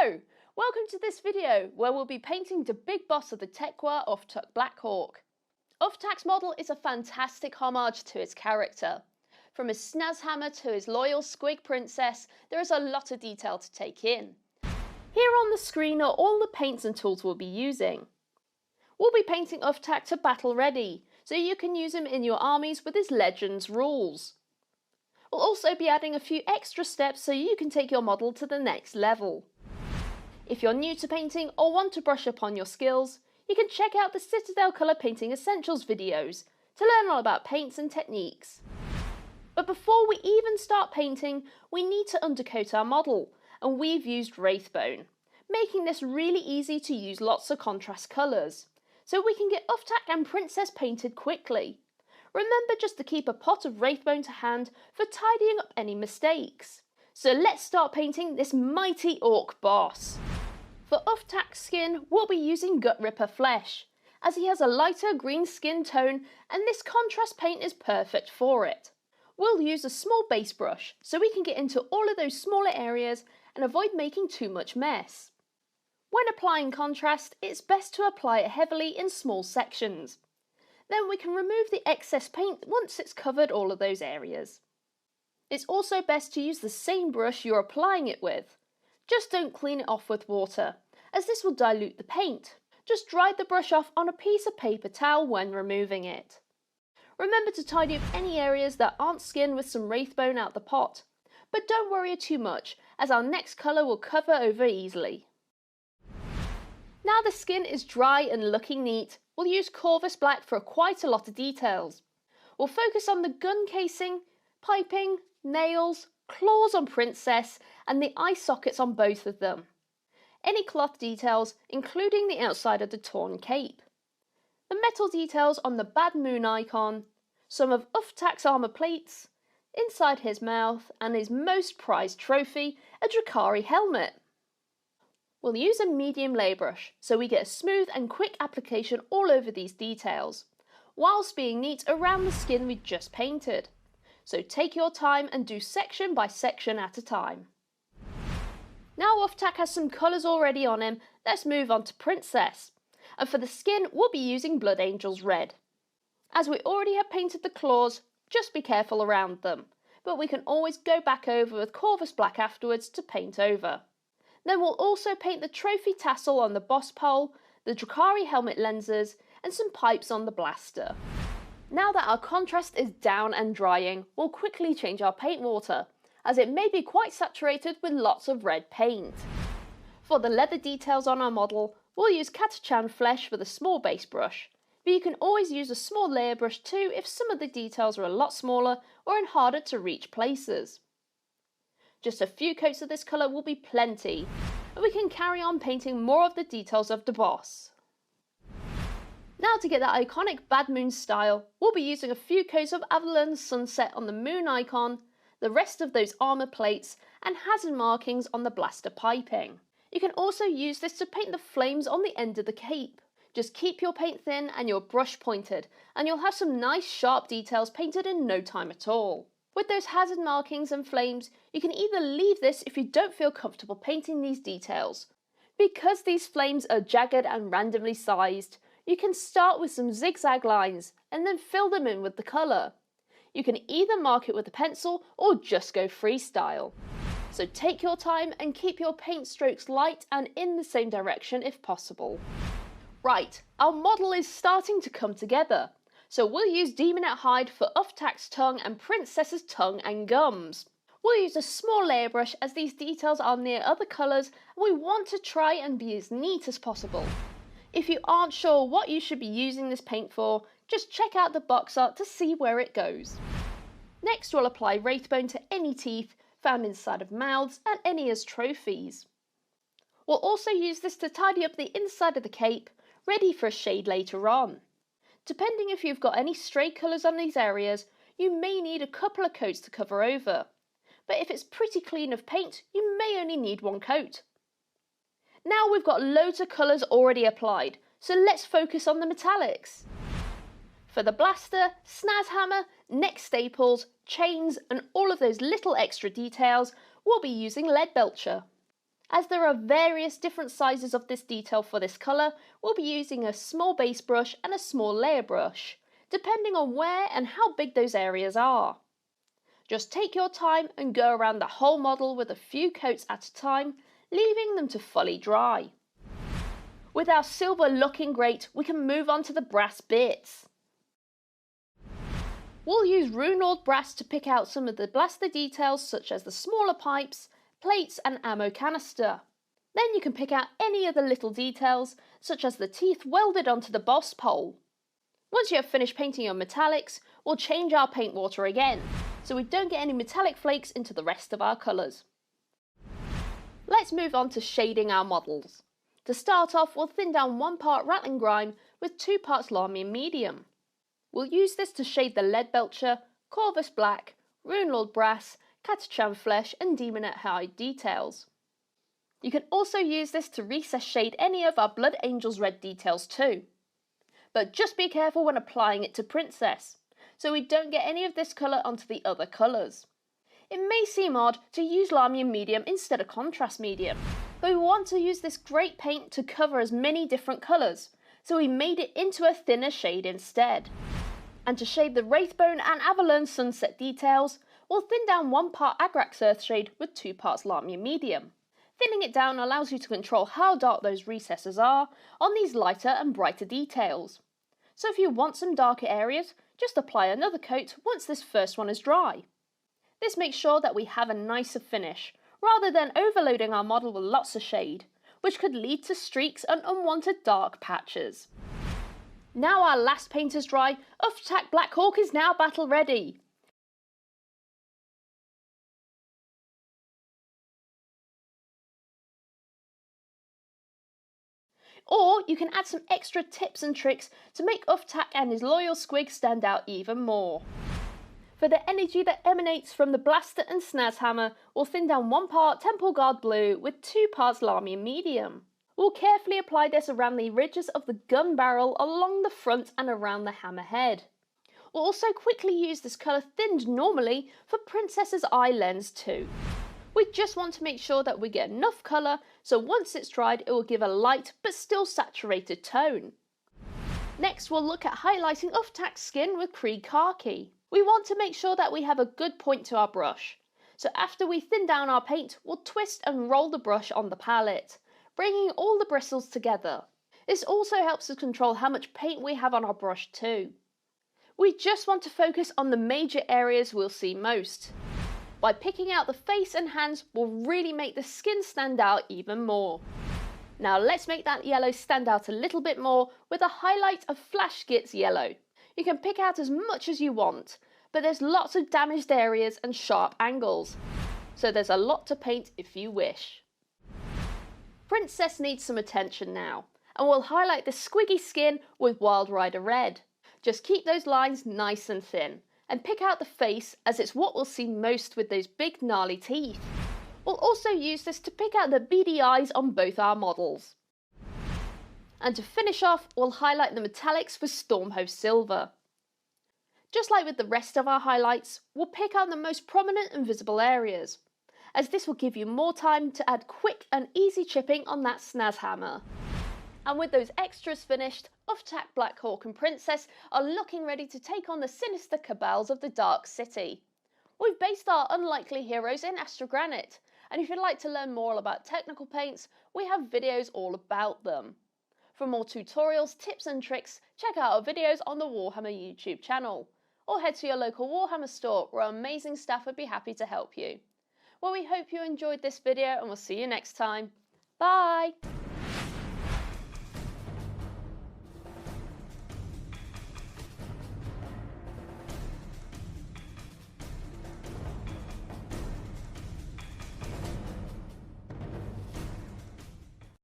Hello! Welcome to this video where we'll be painting the big boss of the Tekwa Uftak Black Hawk. Uftak's model is a fantastic homage to his character. From his snaz hammer to his loyal squig princess, there is a lot of detail to take in. Here on the screen are all the paints and tools we'll be using. We'll be painting Uftak to battle ready, so you can use him in your armies with his Legends rules. We'll also be adding a few extra steps so you can take your model to the next level. If you're new to painting or want to brush up on your skills, you can check out the Citadel Colour Painting Essentials videos to learn all about paints and techniques. But before we even start painting, we need to undercoat our model, and we've used Wraithbone, making this really easy to use lots of contrast colours, so we can get Uftak and Princess painted quickly. Remember just to keep a pot of Wraithbone to hand for tidying up any mistakes. So let's start painting this mighty orc boss. For Uftak's skin, we'll be using Gut Ripper Flesh, as he has a lighter green skin tone and this contrast paint is perfect for it. We'll use a small base brush so we can get into all of those smaller areas and avoid making too much mess. When applying contrast, it's best to apply it heavily in small sections. Then we can remove the excess paint once it's covered all of those areas. It's also best to use the same brush you're applying it with. Just don't clean it off with water, as this will dilute the paint. Just dry the brush off on a piece of paper towel when removing it. Remember to tidy up any areas that aren't skinned with some Wraithbone out the pot, but don't worry too much, as our next colour will cover over easily. Now the skin is dry and looking neat, we'll use Corvus Black for quite a lot of details. We'll focus on the gun casing, piping, nails, claws on Princess and the eye sockets on both of them. Any cloth details, including the outside of the torn cape. The metal details on the Bad Moon icon, some of Uftak's armour plates, inside his mouth and his most prized trophy, a Drakari helmet. We'll use a medium layer brush so we get a smooth and quick application all over these details, whilst being neat around the skin we just painted. So take your time and do section by section at a time. Now Uftak has some colours already on him, let's move on to Princess. And for the skin, we'll be using Blood Angel's Red. As we already have painted the claws, just be careful around them, but we can always go back over with Corvus Black afterwards to paint over. Then we'll also paint the trophy tassel on the boss pole, the Drakari helmet lenses, and some pipes on the blaster. Now that our contrast is down and drying, we'll quickly change our paint water, as it may be quite saturated with lots of red paint. For the leather details on our model, we'll use Katachan Flesh with a small base brush, but you can always use a small layer brush too if some of the details are a lot smaller or in harder to reach places. Just a few coats of this colour will be plenty, and we can carry on painting more of the details of the boss. Now to get that iconic Bad Moon style, we'll be using a few coats of Avalon Sunset on the moon icon, the rest of those armour plates, and hazard markings on the blaster piping. You can also use this to paint the flames on the end of the cape. Just keep your paint thin and your brush pointed, and you'll have some nice sharp details painted in no time at all. With those hazard markings and flames, you can either leave this if you don't feel comfortable painting these details. Because these flames are jagged and randomly sized, you can start with some zigzag lines and then fill them in with the colour. You can either mark it with a pencil or just go freestyle. So take your time and keep your paint strokes light and in the same direction if possible. Right, our model is starting to come together. So we'll use Demonette Hide for Uftak's tongue and Princess's tongue and gums. We'll use a small layer brush as these details are near other colours and we want to try and be as neat as possible. If you aren't sure what you should be using this paint for, just check out the box art to see where it goes. Next we'll apply Wraithbone to any teeth found inside of mouths and any as trophies. We'll also use this to tidy up the inside of the cape, ready for a shade later on. Depending if you've got any stray colours on these areas, you may need a couple of coats to cover over. But if it's pretty clean of paint, you may only need one coat. Now we've got loads of colours already applied, so let's focus on the metallics. For the blaster, snaz hammer, neck staples, chains and all of those little extra details, we'll be using Lead Belcher. As there are various different sizes of this detail for this colour, we'll be using a small base brush and a small layer brush, depending on where and how big those areas are. Just take your time and go around the whole model with a few coats at a time, leaving them to fully dry. With our silver looking great, we can move on to the brass bits. We'll use Runelord brass to pick out some of the blaster details such as the smaller pipes, plates and ammo canister. Then you can pick out any of the little details such as the teeth welded onto the boss pole. Once you have finished painting your metallics, we'll change our paint water again, so we don't get any metallic flakes into the rest of our colours. Let's move on to shading our models. To start off, we'll thin down 1 part Rattling Grime with 2 parts Lahmian Medium. We'll use this to shade the Lead Belcher, Corvus Black, Runelord Brass, Catachan Flesh and Demonette Hide details. You can also use this to recess shade any of our Blood Angels Red details too. But just be careful when applying it to Princess, so we don't get any of this colour onto the other colours. It may seem odd to use Lahmian Medium instead of Contrast Medium, but we want to use this great paint to cover as many different colours, so we made it into a thinner shade instead. And to shade the Wraithbone and Avalon Sunset details, we'll thin down 1 part Agrax Earthshade with 2 parts Lahmian Medium. Thinning it down allows you to control how dark those recesses are on these lighter and brighter details. So if you want some darker areas, just apply another coat once this first one is dry. This makes sure that we have a nicer finish, rather than overloading our model with lots of shade, which could lead to streaks and unwanted dark patches. Now our last paint is dry, Uff-Tac Black Hawk is now battle ready. Or you can add some extra tips and tricks to make Uff-Tac and his loyal squig stand out even more. For the energy that emanates from the blaster and snaz hammer, we'll thin down 1 part Temple Guard Blue with 2 parts Lahmian Medium. We'll carefully apply this around the ridges of the gun barrel along the front and around the hammer head. We'll also quickly use this colour thinned normally for Princess's eye lens too. We just want to make sure that we get enough colour so once it's dried it will give a light but still saturated tone. Next we'll look at highlighting Uff-Tac's skin with Krieg Khaki. We want to make sure that we have a good point to our brush. So after we thin down our paint, we'll twist and roll the brush on the palette, bringing all the bristles together. This also helps us control how much paint we have on our brush too. We just want to focus on the major areas we'll see most. By picking out the face and hands will really make the skin stand out even more. Now let's make that yellow stand out a little bit more with a highlight of Flash Gitz Yellow. You can pick out as much as you want, but there's lots of damaged areas and sharp angles, so there's a lot to paint if you wish. Princess needs some attention now, and we'll highlight the squiggy skin with Wild Rider Red. Just keep those lines nice and thin, and pick out the face as it's what we'll see most with those big gnarly teeth. We'll also use this to pick out the beady eyes on both our models. And to finish off, we'll highlight the metallics with Stormhost Silver. Just like with the rest of our highlights, we'll pick out the most prominent and visible areas, as this will give you more time to add quick and easy chipping on that snaz hammer. And with those extras finished, Uff-Tac Black Hawk and Princess are looking ready to take on the sinister cabals of the Dark City. We've based our unlikely heroes in Astrogranite, and if you'd like to learn more about technical paints, we have videos all about them. For more tutorials, tips and tricks, check out our videos on the Warhammer YouTube channel, or head to your local Warhammer store where our amazing staff would be happy to help you. Well, we hope you enjoyed this video and we'll see you next time. Bye!